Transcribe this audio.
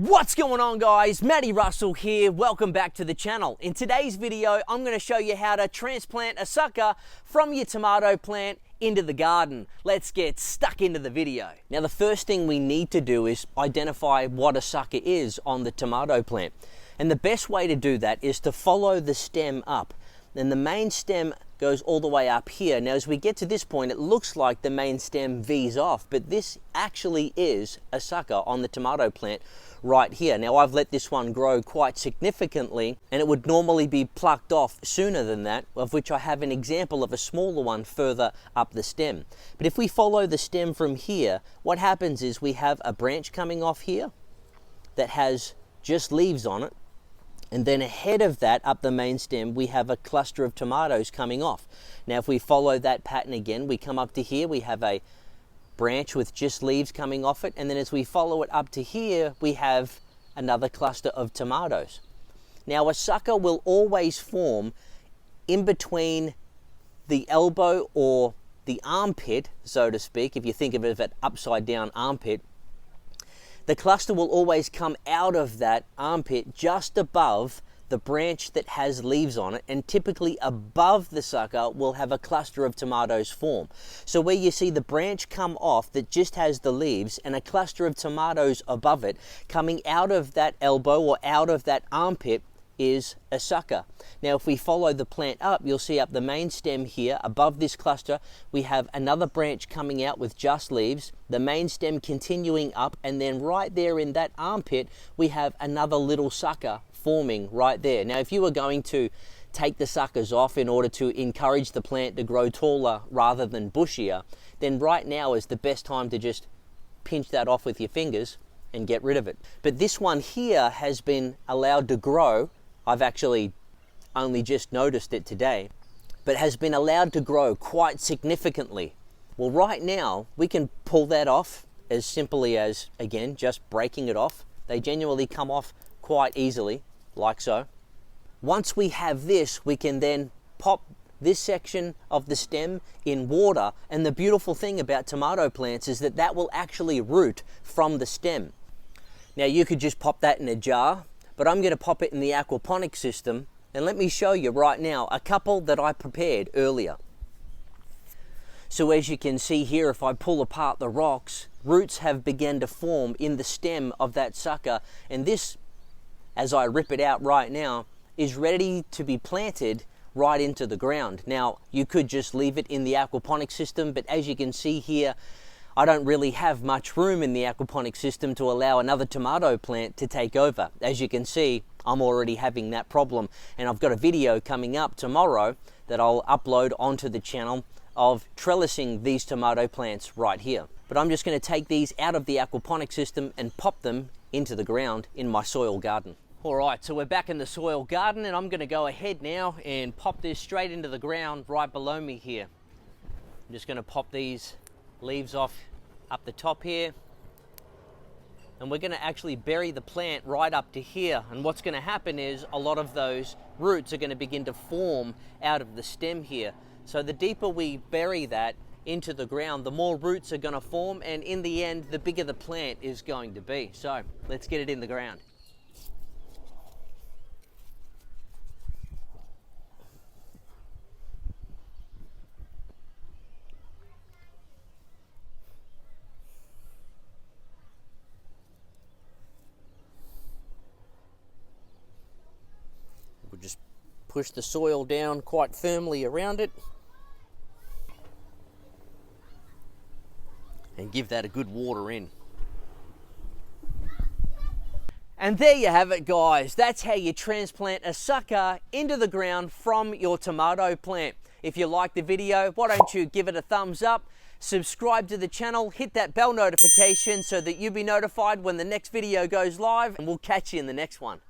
What's going on, guys? Matty Russell here. Welcome back to the channel. In today's video, I'm going to show you how to transplant a sucker from your tomato plant into the garden. Let's get stuck into the video. Now, the first thing we need to do is identify what a sucker is on the tomato plant. And the best way to do that is to follow the stem up. And the main stem goes all the way up here. Now, as we get to this point, it looks like the main stem V's off, but this actually is a sucker on the tomato plant right here. Now, I've let this one grow quite significantly, and it would normally be plucked off sooner than that, of which I have an example of a smaller one further up the stem. But if we follow the stem from here, what happens is we have a branch coming off here that has just leaves on it. And then ahead of that, up the main stem, we have a cluster of tomatoes coming off. Now, if we follow that pattern again, we come up to here, we have a branch with just leaves coming off it. And then as we follow it up to here, we have another cluster of tomatoes. Now, a sucker will always form in between the elbow or the armpit, so to speak, if you think of it as an upside down armpit. The cluster will always come out of that armpit just above the branch that has leaves on it, and typically above the sucker will have a cluster of tomatoes form. So where you see the branch come off that just has the leaves and a cluster of tomatoes above it coming out of that elbow or out of that armpit is a sucker. Now, if we follow the plant up, you'll see up the main stem here, above this cluster, we have another branch coming out with just leaves, the main stem continuing up, and then right there in that armpit, we have another little sucker forming right there. Now, if you were going to take the suckers off in order to encourage the plant to grow taller rather than bushier, then right now is the best time to just pinch that off with your fingers and get rid of it. But this one here has been allowed to grow. I've actually only just noticed it today, but has been allowed to grow quite significantly. Well, right now, we can pull that off as simply as, again, just breaking it off. They genuinely come off quite easily, like so. Once we have this, we can then pop this section of the stem in water, and the beautiful thing about tomato plants is that that will actually root from the stem. Now, you could just pop that in a jar, but I'm going to pop it in the aquaponics system, and let me show you right now a couple that I prepared earlier. So as you can see here, if I pull apart the rocks, roots have begun to form in the stem of that sucker, and this, as I rip it out right now, is ready to be planted right into the ground. Now, you could just leave it in the aquaponics system, but as you can see here, I don't really have much room in the aquaponics system to allow another tomato plant to take over. As you can see, I'm already having that problem, and I've got a video coming up tomorrow that I'll upload onto the channel of trellising these tomato plants right here. But I'm just going to take these out of the aquaponics system and pop them into the ground in my soil garden. All right, so we're back in the soil garden, and I'm going to go ahead now and pop this straight into the ground right below me here. I'm just going to pop these leaves off up the top here, and we're going to actually bury the plant right up to here. And what's going to happen is a lot of those roots are going to begin to form out of the stem here. So the deeper we bury that into the ground, the more roots are going to form, and in the end, the bigger the plant is going to be. So let's get it in the ground. We'll just push the soil down quite firmly around it and give that a good water in. And there you have it, guys. That's how you transplant a sucker into the ground from your tomato plant. If you like the video, why don't you give it a thumbs up, subscribe to the channel, hit that bell notification so that you'll be notified when the next video goes live, and we'll catch you in the next one.